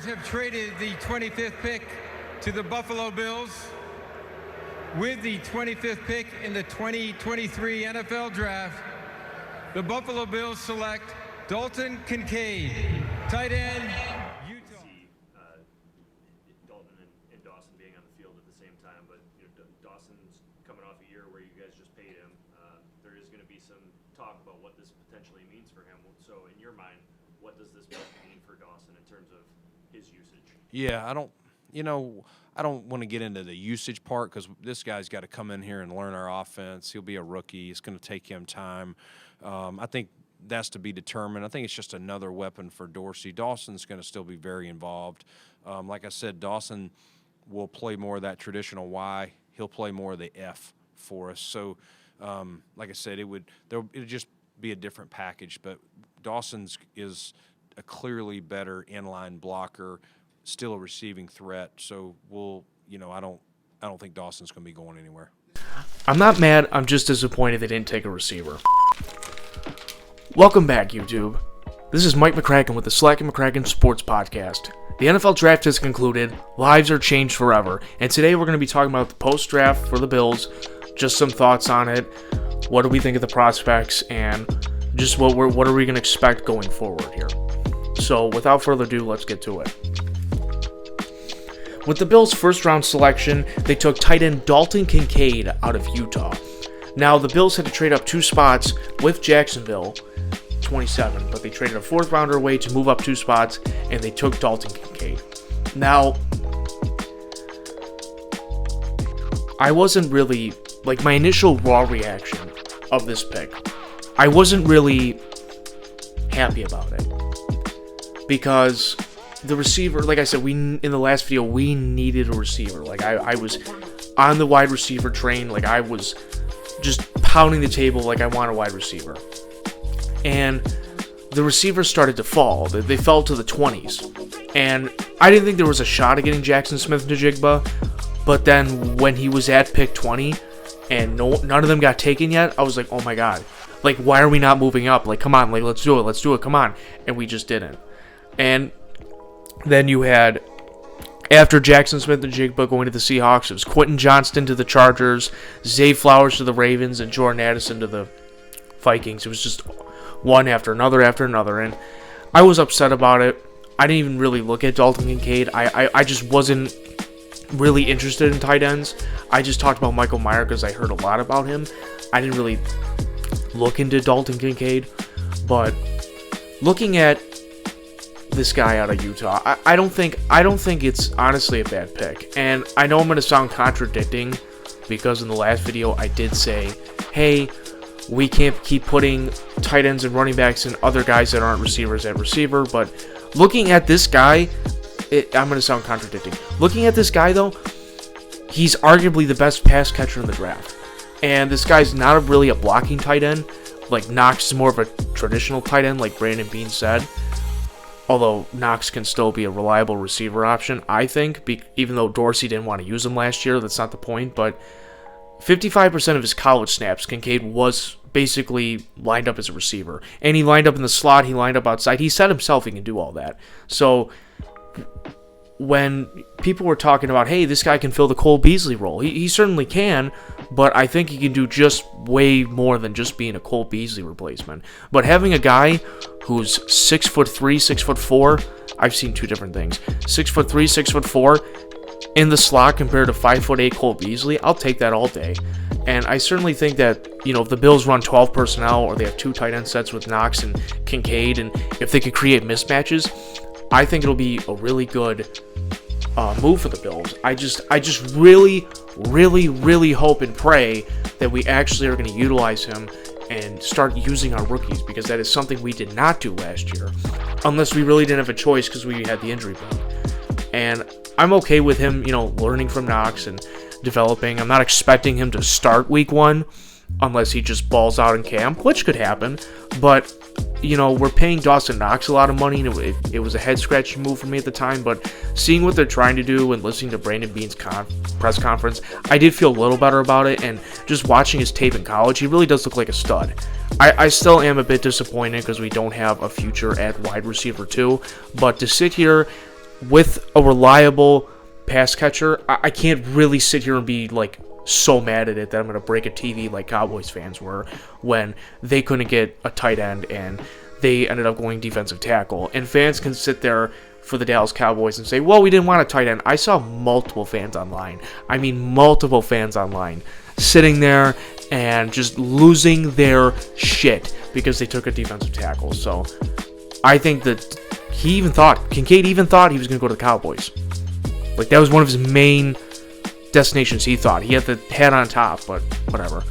Have traded the 25th pick to the Buffalo Bills. With the 25th pick in the 2023 NFL Draft, the Buffalo Bills select Dalton Kincaid, tight end, Utah. Dalton and Dawson being on the field at the same time, but Dawson's coming off a year where you guys just paid him. There is going to be some talk about what this potentially means for him. So in your mind, what does this mean for Dawson in terms of his usage? Yeah, I don't want to get into the usage part because this guy's got to come in here and learn our offense. He'll be a rookie. It's going to take him time. I think that's to be determined. I think it's just another weapon for Dorsey. Dawson's going to still be very involved. Like I said, Dawson will play more of that traditional Y. He'll play more of the F for us. So, like I said, it'll just be a different package. But Dawson's is a clearly better inline blocker, still a receiving threat. So I don't think Dawson's going to be going anywhere. I'm not mad. I'm just disappointed they didn't take a receiver. Welcome back, YouTube. This is Mike McCracken with the Slack and McCracken Sports Podcast. The NFL Draft has concluded. Lives are changed forever. And today we're going to be talking about the post-draft for the Bills. Just some thoughts on it. What do we think of the prospects? And just what are we going to expect going forward here? So without further ado, let's get to it. With the Bills' first-round selection, they took tight end Dalton Kincaid out of Utah. Now, the Bills had to trade up 2 spots with Jacksonville, 27, but they traded a 4th-rounder away to move up 2 spots, and they took Dalton Kincaid. Now, I wasn't really, my initial raw reaction of this pick, I wasn't really happy about it. Because the receiver, like I said, in the last video, we needed a receiver. I was on the wide receiver train. I was just pounding the table I want a wide receiver. And the receivers started to fall. They fell to the 20s. And I didn't think there was a shot at getting Jackson Smith-Njigba. But then when he was at pick 20 and none of them got taken yet, I was like, oh my God. Why are we not moving up? Come on, let's do it, come on. And we just didn't. And then you had, after Jackson Smith-Njigba going to the Seahawks, it was Quentin Johnston to the Chargers, Zay Flowers to the Ravens, and Jordan Addison to the Vikings. It was just one after another, and I was upset about it. I didn't even really look at Dalton Kincaid. I just wasn't really interested in tight ends. I just talked about Michael Mayer because I heard a lot about him. I didn't really look into Dalton Kincaid, but looking at this guy out of Utah, I don't think it's honestly a bad pick. And I know I'm going to sound contradicting because in the last video I did say, hey, we can't keep putting tight ends and running backs and other guys that aren't receivers at receiver. But looking at this guy, I'm going to sound contradicting. Looking at this guy, though, he's arguably the best pass catcher in the draft. And this guy's not really a blocking tight end. Knox is more of a traditional tight end, like Brandon Beane said. Although Knox can still be a reliable receiver option, I think, even though Dorsey didn't want to use him last year, that's not the point. But 55% of his college snaps, Kincaid was basically lined up as a receiver. And he lined up in the slot, he lined up outside. He said himself he can do all that. So when people were talking about, hey, this guy can fill the Cole Beasley role, he certainly can, but I think he can do just way more than just being a Cole Beasley replacement. But having a guy who's 6'3", 6'4", I've seen 2 different things, 6'3", 6'4", in the slot compared to 5'8" Cole Beasley, I'll take that all day. And I certainly think that, if the Bills run 12 personnel or they have 2 tight end sets with Knox and Kincaid, and if they could create mismatches, I think it'll be a really good move for the Bills. I just really, really, really hope and pray that we actually are going to utilize him and start using our rookies, because that is something we did not do last year, unless we really didn't have a choice because we had the injury bug. And I'm okay with him, learning from Knox and developing. I'm not expecting him to start week 1 unless he just balls out in camp, which could happen. But, we're paying Dawson Knox a lot of money, and it was a head-scratching move for me at the time. But seeing what they're trying to do and listening to Brandon Beane's press conference, I did feel a little better about it. And just watching his tape in college, he really does look like a stud. I still am a bit disappointed because we don't have a future at wide receiver 2. But to sit here with a reliable pass catcher, I can't really sit here and be like so mad at it that I'm going to break a TV like Cowboys fans were when they couldn't get a tight end and they ended up going defensive tackle. And fans can sit there for the Dallas Cowboys and say, well, we didn't want a tight end. I saw multiple fans online. Sitting there and just losing their shit because they took a defensive tackle. So I think that Kincaid even thought he was going to go to the Cowboys. Like, that was one of his main destinations, he thought. He had the hat on top, but whatever.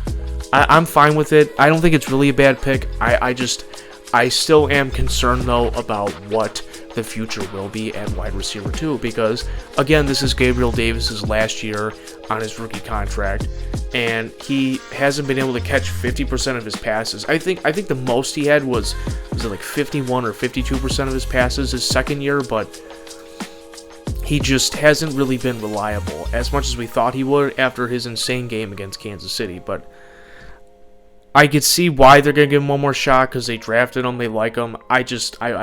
I'm fine with it. I don't think it's really a bad pick. I still am concerned, though, about what the future will be at wide receiver 2, because, again, this is Gabriel Davis's last year on his rookie contract, and he hasn't been able to catch 50% of his passes. I think the most he had was it like 51 or 52% of his passes his second year, but he just hasn't really been reliable as much as we thought he would after his insane game against Kansas City. But I could see why they're going to give him one more shot because they drafted him, they like him. I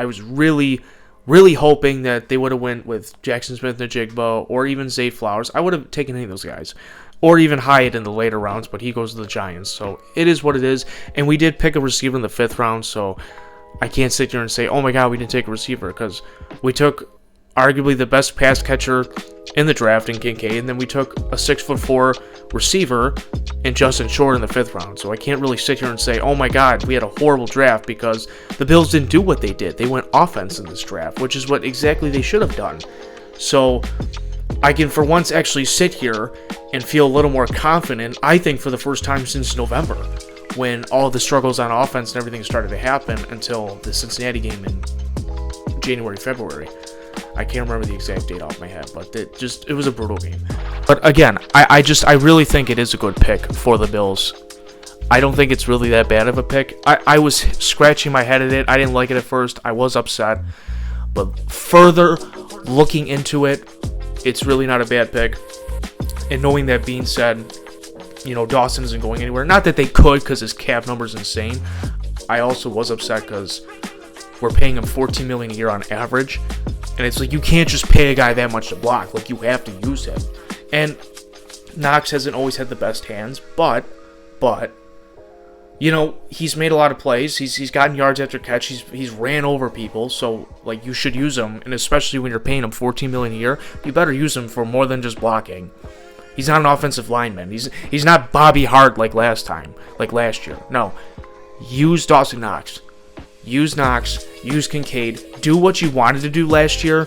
was really hoping that they would have went with Jackson Smith-Njigba or even Zay Flowers. I would have taken any of those guys. Or even Hyatt in the later rounds, but he goes to the Giants. So it is what it is. And we did pick a receiver in the 5th round, so I can't sit here and say, oh my god, we didn't take a receiver, because we took arguably the best pass catcher in the draft in Kincaid, and then we took a 6'4" receiver in Justin Short in the 5th round. So I can't really sit here and say, oh my god, we had a horrible draft, because the Bills didn't do what they did. They went offense in this draft, which is what exactly they should have done. So I can for once actually sit here and feel a little more confident, I think, for the first time since November, when all the struggles on offense and everything started to happen until the Cincinnati game in January, February. I can't remember the exact date off my head, but it was a brutal game. But again, I really think it is a good pick for the Bills. I don't think it's really that bad of a pick. I was scratching my head at it. I didn't like it at first. I was upset. But further looking into it, it's really not a bad pick. And knowing that being said, Dawson isn't going anywhere. Not that they could, because his cap number is insane. I also was upset because we're paying him $14 million a year on average. And it's like, you can't just pay a guy that much to block. Like, you have to use him. And Knox hasn't always had the best hands, but he's made a lot of plays. He's gotten yards after catch. He's ran over people. So, like, you should use him. And especially when you're paying him $14 million a year, you better use him for more than just blocking. He's not an offensive lineman. He's not Bobby Hart like last year. No. Use Dawson Knox. Use Knox. Use Kincaid. Do what you wanted to do last year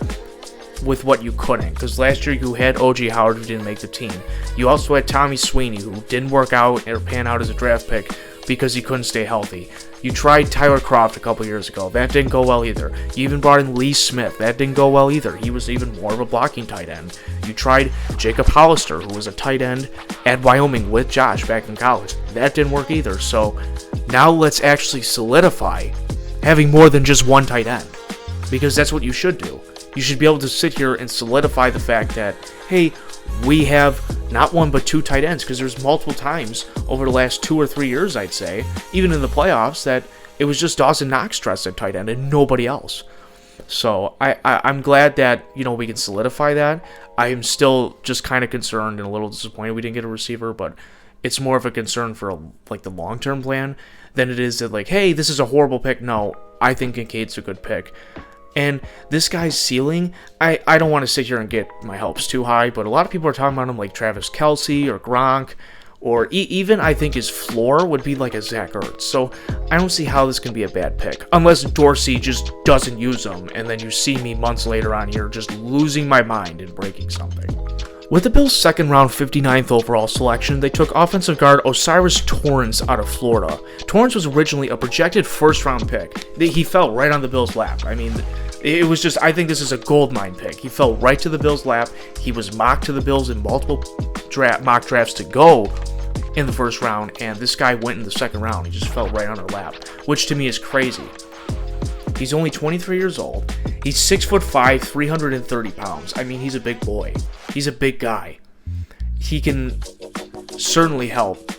with what you couldn't. Because last year you had O.J. Howard who didn't make the team. You also had Tommy Sweeney who didn't work out or pan out as a draft pick because he couldn't stay healthy. You tried Tyler Kroft a couple years ago. That didn't go well either. You even brought in Lee Smith. That didn't go well either. He was even more of a blocking tight end. You tried Jacob Hollister, who was a tight end at Wyoming with Josh back in college. That didn't work either. So now let's actually solidify having more than just one tight end, because that's what you should do. You should be able to sit here and solidify the fact that, hey, we have not one but two tight ends, because there's multiple times over the last 2 or 3 years, I'd say, even in the playoffs, that it was just Dawson Knox dressed at tight end and nobody else. So I'm glad that, we can solidify that. I am still just kind of concerned and a little disappointed we didn't get a receiver, but it's more of a concern for the long-term plan than it is that, like, hey, this is a horrible pick. No, I think Kincaid's a good pick. And this guy's ceiling, I don't want to sit here and get my hopes too high, but a lot of people are talking about him like Travis Kelce or Gronk, or even I think his floor would be like a Zach Ertz. So I don't see how this can be a bad pick, unless Dorsey just doesn't use him, and then you see me months later on here just losing my mind and breaking something. With the Bills' second round 59th overall selection, they took offensive guard Osiris Torrance out of Florida. Torrance was originally a projected first-round pick. He fell right on the Bills' lap. I mean, it was just, I think this is a goldmine pick. He fell right to the Bills' lap. He was mocked to the Bills in multiple mock drafts to go in the first round, and this guy went in the second round. He just fell right on our lap, which to me is crazy. He's only 23 years old. He's 6'5", 330 pounds. I mean, he's a big boy. He's a big guy. He can certainly help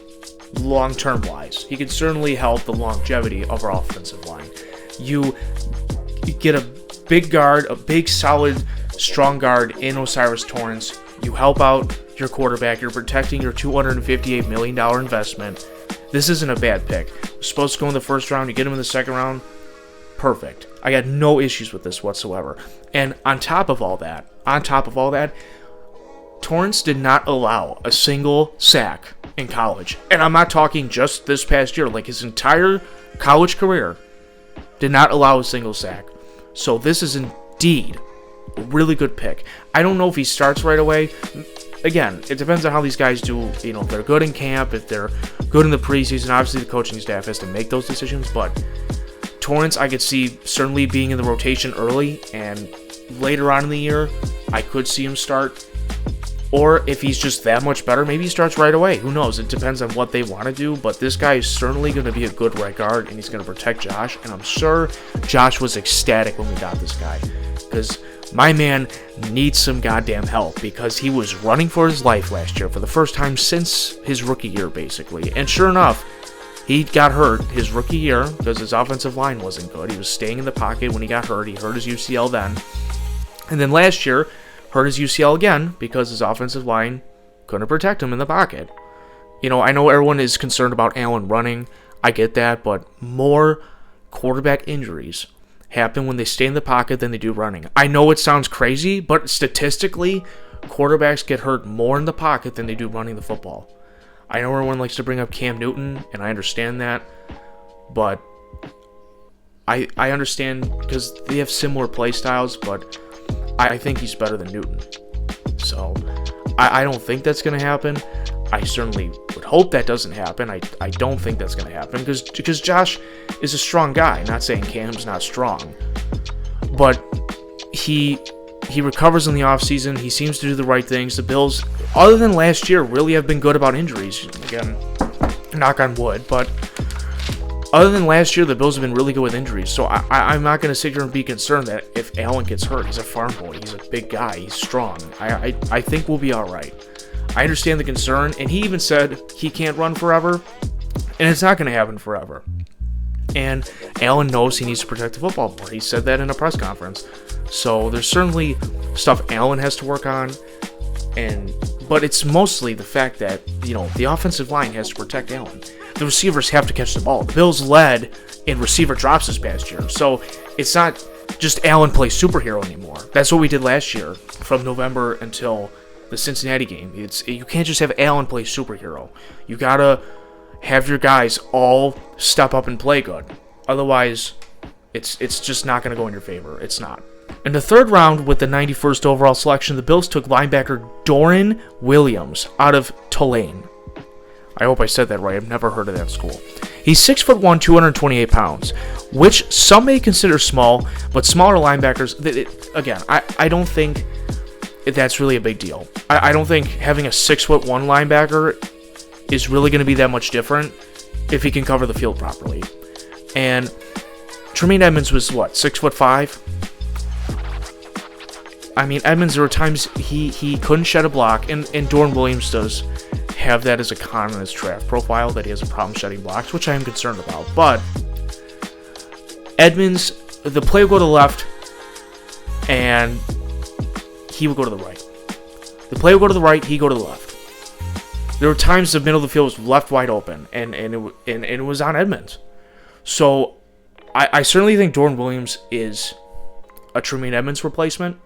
long-term wise. He can certainly help the longevity of our offensive line. You get a big guard, a big solid strong guard in O'Cyrus Torrence. You help out your quarterback. You're protecting your $258 million investment. This isn't a bad pick. You're supposed to go in the first round. You get him in the second round. Perfect. I got no issues with this whatsoever. And on top of all that, Torrance did not allow a single sack in college. And I'm not talking just this past year. Like his entire college career did not allow a single sack. So this is indeed a really good pick. I don't know if he starts right away. Again, it depends on how these guys do. You know, if they're good in camp, if they're good in the preseason. Obviously, the coaching staff has to make those decisions. But Torrance, I could see certainly being in the rotation early, and later on in the year, I could see him start. Or if he's just that much better, maybe he starts right away. Who knows? It depends on what they want to do. But this guy is certainly going to be a good right guard, and he's going to protect Josh. And I'm sure Josh was ecstatic when we got this guy, because my man needs some goddamn help, because he was running for his life last year for the first time since his rookie year, basically. And sure enough, he got hurt his rookie year because his offensive line wasn't good. He was staying in the pocket when he got hurt. He hurt his UCL then. And then last year, hurt his UCL again because his offensive line couldn't protect him in the pocket. You know, I know everyone is concerned about Allen running. I get that, but more quarterback injuries happen when they stay in the pocket than they do running. I know it sounds crazy, but statistically, quarterbacks get hurt more in the pocket than they do running the football. I know everyone likes to bring up Cam Newton, and I understand that, but I understand because they have similar play styles, but I think he's better than Newton. So I don't think that's going to happen. I certainly would hope that doesn't happen. I don't think that's going to happen because Josh is a strong guy. Not saying Cam's not strong, but he recovers in the offseason. He seems to do the right things. The Bills, other than last year, really have been good about injuries. Again, knock on wood, but other than last year, the Bills have been really good with injuries. So I'm not going to sit here and be concerned that if Allen gets hurt, he's a farm boy. He's a big guy. He's strong. I think we'll be all right. I understand the concern, and he even said he can't run forever, and it's not going to happen forever. And Allen knows he needs to protect the football more. He said that in a press conference. So there's certainly stuff Allen has to work on, but it's mostly the fact that, you know, the offensive line has to protect Allen. The receivers have to catch the ball. The Bills led in receiver drops this past year. So it's not just Allen plays superhero anymore. That's what we did last year from November until the Cincinnati game. You can't just have Allen play superhero. You got to have your guys all step up and play good. Otherwise, it's just not going to go in your favor. It's not. In the third round, with the 91st overall selection, the Bills took linebacker Doran Williams out of Tulane. I hope I said that right. I've never heard of that school. He's 6'1", 228 pounds, which some may consider small, but smaller linebackers, again, I don't think that's really a big deal. I don't think having a 6'1" linebacker is really going to be that much different if he can cover the field properly. And Tremaine Edmunds was, 6'5"? I mean, Edmunds, there were times he couldn't shed a block, and Doran Williams does have that as a con in his draft profile, that he has a problem shedding blocks, which I am concerned about. But Edmunds, the play will go to the left, and he will go to the right. The play will go to the right, he go to the left. There were times the middle of the field was left wide open, and it was on Edmunds. So I certainly think Doran Williams is a Tremaine Edmunds replacement,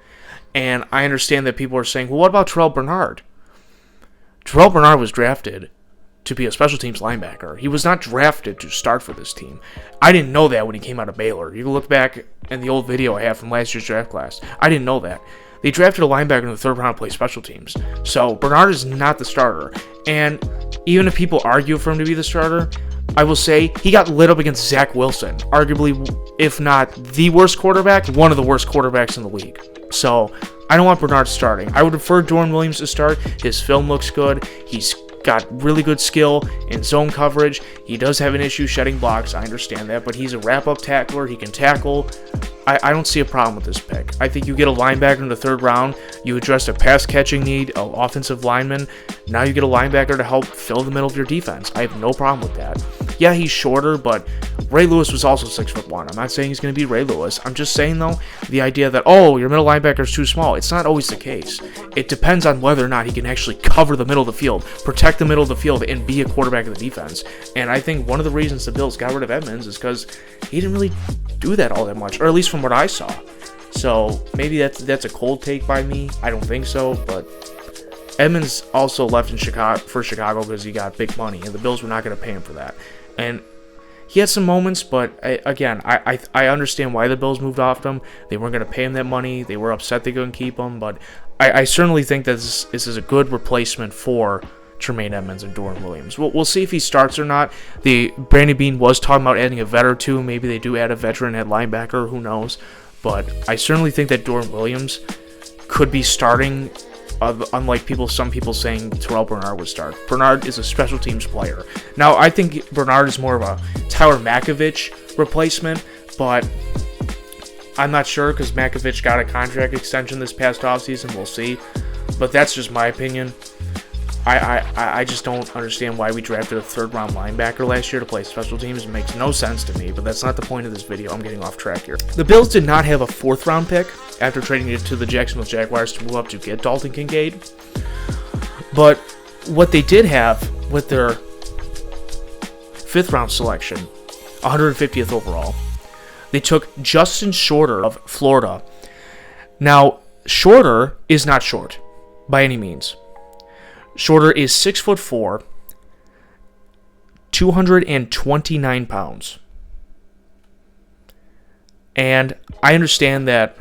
and I understand that people are saying, well, what about Terrell Bernard? Terrell Bernard was drafted to be a special teams linebacker. He was not drafted to start for this team. I didn't know that when he came out of Baylor. You can look back in the old video I have from last year's draft class. I didn't know that. They drafted a linebacker in the third round to play special teams. So Bernard is not the starter. And even if people argue for him to be the starter, I will say he got lit up against Zach Wilson, arguably, if not the worst quarterback, one of the worst quarterbacks in the league. So I don't want Bernard starting. I would prefer Doran Williams to start. His film looks good. He's got really good skill in zone coverage. He does have an issue shedding blocks. I understand that, but he's a wrap-up tackler. He can tackle. I don't see a problem with this pick. I think you get a linebacker in the third round. You address a pass-catching need, an offensive lineman. Now you get a linebacker to help fill the middle of your defense. I have no problem with that. Yeah, he's shorter, but Ray Lewis was also 6'1". I'm not saying he's going to be Ray Lewis. I'm just saying, though, the idea that, oh, your middle linebacker is too small. It's not always the case. It depends on whether or not he can actually cover the middle of the field, protect the middle of the field, and be a quarterback of the defense. And I think one of the reasons the Bills got rid of Edmonds is because he didn't really do that all that much, or at least from what I saw. So maybe that's a cold take by me. I don't think so, but Edmonds also left in Chicago because he got big money, and the Bills were not going to pay him for that. And he had some moments, but I understand why the Bills moved off him. They weren't going to pay him that money. They were upset they couldn't keep him, but I certainly think that this is a good replacement for Tremaine Edmonds and Dorian Williams. We'll see if he starts or not. Brandon Beane was talking about adding a vet or two. Maybe they do add a veteran at linebacker. Who knows? But I certainly think that Dorian Williams could be starting, unlike some people saying Terrell Bernard would start. Bernard is a special teams player. Now, I think Bernard is more of a Tyler Makovich replacement, but I'm not sure because Makovich got a contract extension this past offseason. We'll see. But that's just my opinion. I just don't understand why we drafted a third-round linebacker last year to play special teams. It makes no sense to me, but that's not the point of this video. I'm getting off track here. The Bills did not have a fourth-round pick after trading it to the Jacksonville Jaguars to move up to get Dalton Kincaid. But what they did have with their fifth-round selection, 150th overall, they took Justin Shorter of Florida. Now, Shorter is not short by any means. Shorter is 6'4", 229 pounds. And I understand that,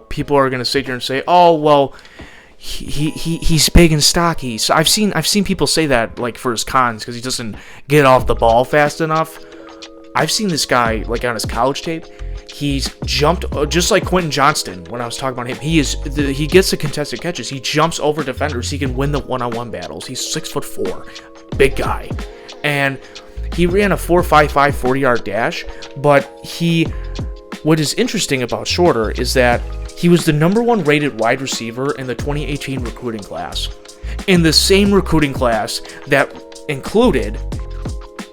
people are going to sit here and say, oh, well, he's big and stocky. So I've seen people say that, like, for his cons, because he doesn't get off the ball fast enough. I've seen this guy, like, on his college tape. He's jumped, just like Quentin Johnston, when I was talking about him. He gets the contested catches. He jumps over defenders. He can win the one-on-one battles. He's 6'4", big guy. And he ran a 4.55 40-yard dash, but what is interesting about Shorter is that he was the number 1 rated wide receiver in the 2018 recruiting class. In the same recruiting class that included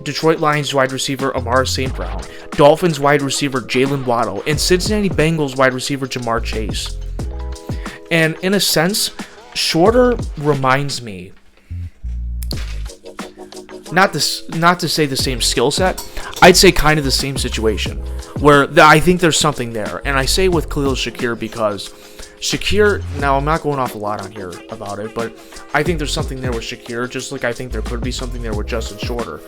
Detroit Lions wide receiver Amara St. Brown, Dolphins wide receiver Jalen Waddle, and Cincinnati Bengals wide receiver Jamar Chase. And in a sense, Shorter reminds me, not to say the same skill set, I'd say kind of the same situation, where I think there's something there. And I say with Khalil Shakir because Shakir, now I'm not going off a lot on here about it, but I think there's something there with Shakir, just like I think there could be something there with Justin Shorter.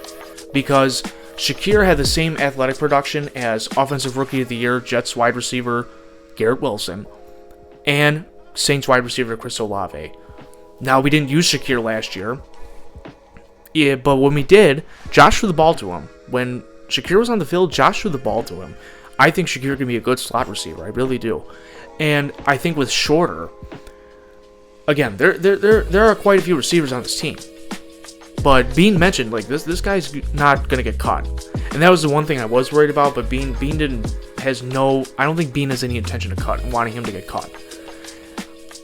Because Shakir had the same athletic production as Offensive Rookie of the Year Jets wide receiver Garrett Wilson and Saints wide receiver Chris Olave. Now, we didn't use Shakir last year, but when we did, Josh threw the ball to him. When Shakir was on the field, Josh threw the ball to him. I think Shakir can be a good slot receiver. I really do. And I think with Shorter, again, there are quite a few receivers on this team. But Beane mentioned, like, this guy's not going to get caught. And that was the one thing I was worried about, but Beane I don't think Beane has any intention of wanting him to get caught.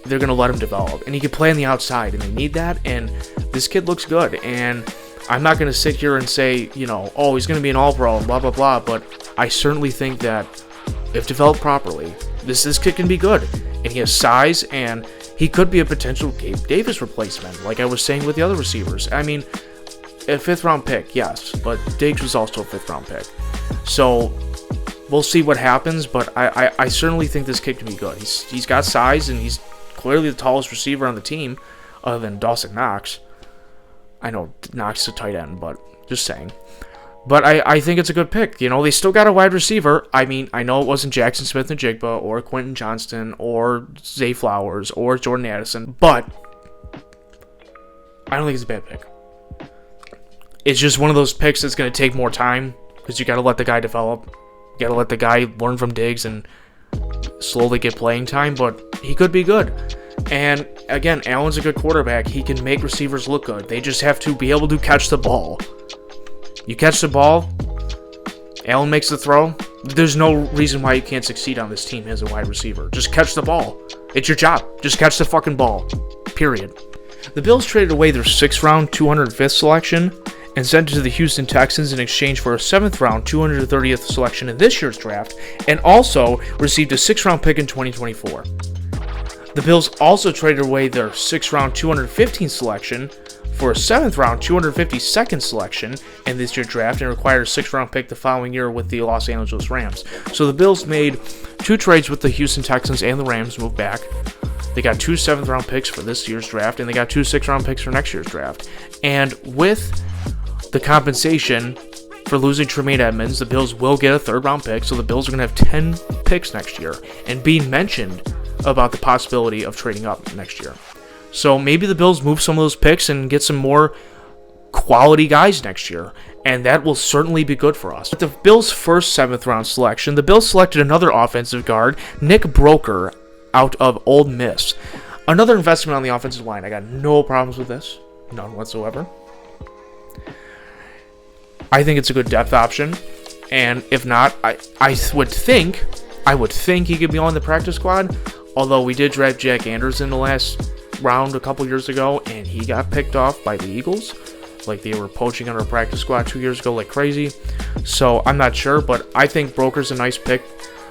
They're going to let him develop. And he can play on the outside, and they need that, and this kid looks good. And I'm not going to sit here and say, oh, he's going to be an all-pro and blah, blah, blah, but I certainly think that if developed properly, this kid can be good. And he has size, and he could be a potential Gabe Davis replacement, like I was saying with the other receivers. I mean, a 5th-round pick, yes, but Diggs was also a 5th-round pick. So we'll see what happens, but I certainly think this kid can be good. He's got size, and he's clearly the tallest receiver on the team, other than Dawson Knox. I know Knox is a tight end, but just saying. But I think it's a good pick. They still got a wide receiver. I mean, I know it wasn't Jackson Smith-Njigba or Quentin Johnston or Zay Flowers or Jordan Addison, but I don't think it's a bad pick. It's just one of those picks that's going to take more time because you got to let the guy develop. You got to let the guy learn from Diggs and slowly get playing time, but he could be good. And again, Allen's a good quarterback. He can make receivers look good. They just have to be able to catch the ball. You catch the ball, Allen makes the throw, there's no reason why you can't succeed on this team as a wide receiver. Just catch the ball. It's your job. Just catch the fucking ball. Period. The Bills traded away their 6th-round, 205th selection and sent it to the Houston Texans in exchange for a 7th round 230th selection in this year's draft, and also received a 6th round pick in 2024. The Bills also traded away their 6th round 215th selection for a 7th round 252nd selection in this year's draft and required a 6th round pick the following year with the Los Angeles Rams. So the Bills made 2 trades with the Houston Texans and the Rams, moved back. They got 2 7th round picks for this year's draft, and they got 2 6th round picks for next year's draft. And with the compensation for losing Tremaine Edmonds, the Bills will get a 3rd round pick, so the Bills are going to have 10 picks next year, and being mentioned about the possibility of trading up next year. So maybe the Bills move some of those picks and get some more quality guys next year, and that will certainly be good for us. With the Bills' first 7th round selection, the Bills selected another offensive guard, Nick Broker, out of Ole Miss. Another investment on the offensive line. I got no problems with this. None whatsoever. I think it's a good depth option, and if not, I would think he could be on the practice squad, although we did draft Jack Anderson in the last round a couple years ago, and he got picked off by the Eagles. Like, they were poaching on our practice squad 2 years ago like crazy. So I'm not sure, but I think Broker's a nice pick.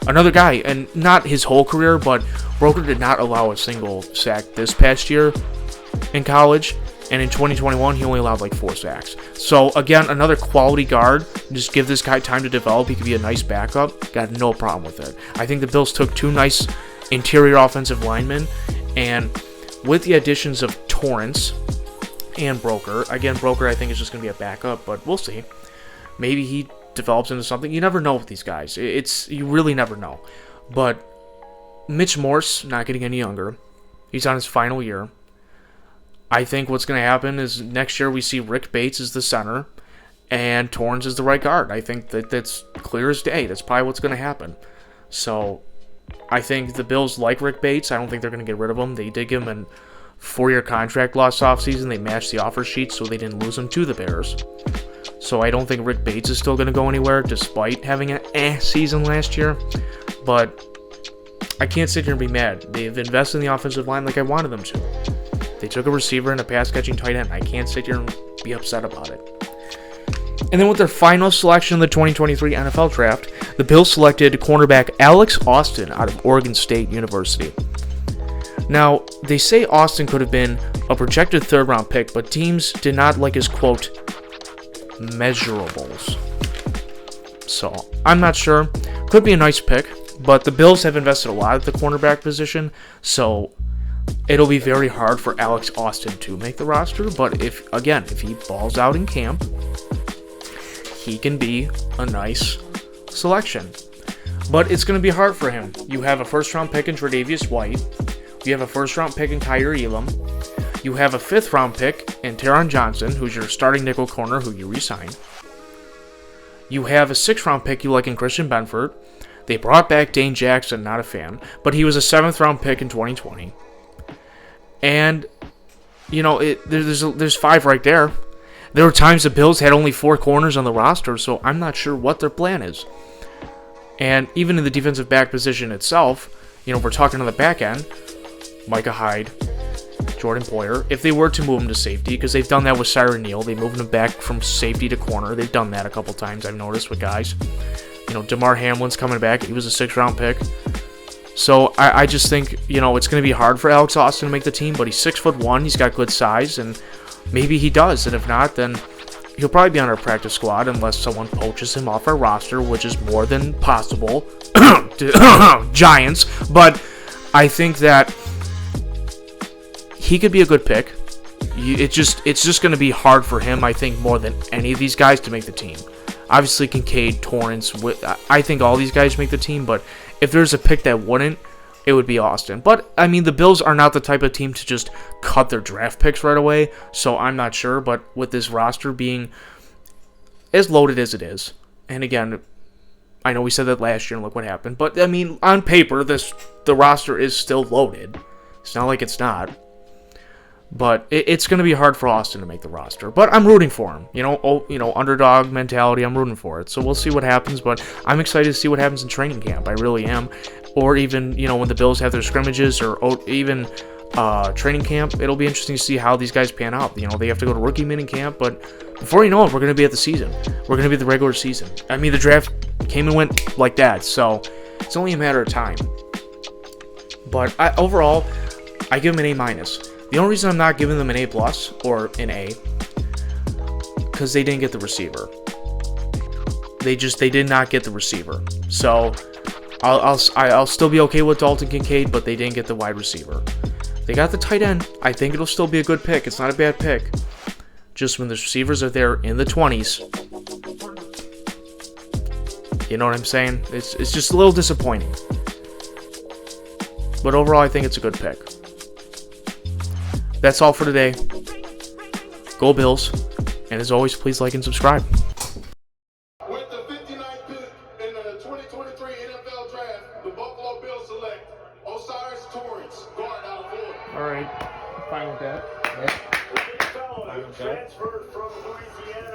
Another guy, and not his whole career, but Broker did not allow a single sack this past year in college, and in 2021 he only allowed like 4 sacks. So again, another quality guard. Just give this guy time to develop. He could be a nice backup. Got no problem with it. I think the Bills took 2 nice interior offensive linemen, and with the additions of Torrance and Broker, again, Broker I think is just going to be a backup, but we'll see. Maybe he develops into something. You never know with these guys. You really never know. But Mitch Morse, not getting any younger. He's on his final year. I think what's going to happen is next year we see Rick Bates as the center and Torrance is the right guard. I think that's clear as day. That's probably what's going to happen. So I think the Bills like Rick Bates. I don't think they're going to get rid of him. They did give him a 4-year contract last offseason. They matched the offer sheet, so they didn't lose him to the Bears. So I don't think Rick Bates is still going to go anywhere, despite having an season last year. But I can't sit here and be mad. They've invested in the offensive line like I wanted them to. They took a receiver and a pass-catching tight end. I can't sit here and be upset about it. And then with their final selection in the 2023 NFL Draft, the Bills selected cornerback Alex Austin out of Oregon State University. Now, they say Austin could have been a projected 3rd round pick, but teams did not like his, quote, measurables. So, I'm not sure. Could be a nice pick, but the Bills have invested a lot at the cornerback position, so it'll be very hard for Alex Austin to make the roster, but if he balls out in camp, he can be a nice selection. But it's going to be hard for him. You have a 1st round pick in Tre'Davious White. You have a 1st round pick in Kyer Elam. You have a 5th round pick in Taron Johnson, who's your starting nickel corner, who you re-signed. You have a 6th round pick you like in Christian Benford. They brought back Dane Jackson, not a fan, but he was a 7th round pick in 2020. And, you know, there's 5 right there. There were times the Bills had only 4 corners on the roster, so I'm not sure what their plan is. And even in the defensive back position itself, you know, we're talking on the back end, Micah Hyde, Jordan Poyer, if they were to move him to safety, because they've done that with Siren Neal, they moved him back from safety to corner. They've done that a couple times, I've noticed, with guys. You know, DeMar Hamlin's coming back. He was a 6th round pick. So I just think, you know, it's going to be hard for Alex Austin to make the team, but he's 6'1", he's got good size, and maybe he does. And if not, then he'll probably be on our practice squad unless someone poaches him off our roster, which is more than possible. Giants. But I think that he could be a good pick. It's just going to be hard for him, I think, more than any of these guys to make the team. Obviously, Kincaid, Torrance, I think all these guys make the team, but if there's a pick that wouldn't, it would be Austin. But, I mean, the Bills are not the type of team to just cut their draft picks right away, so I'm not sure. But with this roster being as loaded as it is, and again, I know we said that last year and look what happened, but, I mean, on paper, the roster is still loaded. It's not like it's not. But it's going to be hard for Austin to make the roster. But I'm rooting for him. You know, underdog mentality, I'm rooting for it. So we'll see what happens, but I'm excited to see what happens in training camp. I really am. Or even, you know, when the Bills have their scrimmages or even training camp, it'll be interesting to see how these guys pan out. You know, they have to go to rookie minicamp, but before you know it, we're going to be at the season. We're going to be at the regular season. I mean, the draft came and went like that, so it's only a matter of time. But overall, I give them an A-. The only reason I'm not giving them an A+ or an A, because they didn't get the receiver. They did not get the receiver. So I'll still be okay with Dalton Kincaid, but they didn't get the wide receiver. They got the tight end. I think it'll still be a good pick. It's not a bad pick. Just when the receivers are there in the 20s, you know what I'm saying? It's just a little disappointing. But overall, I think it's a good pick. That's all for today. Go Bills. And as always, please like and subscribe. With the 59th pick in the 2023 NFL Draft, the Buffalo Bills select Osiris Torrance, guard out of Florida. All right. Fine with that. Transferred from Louisiana.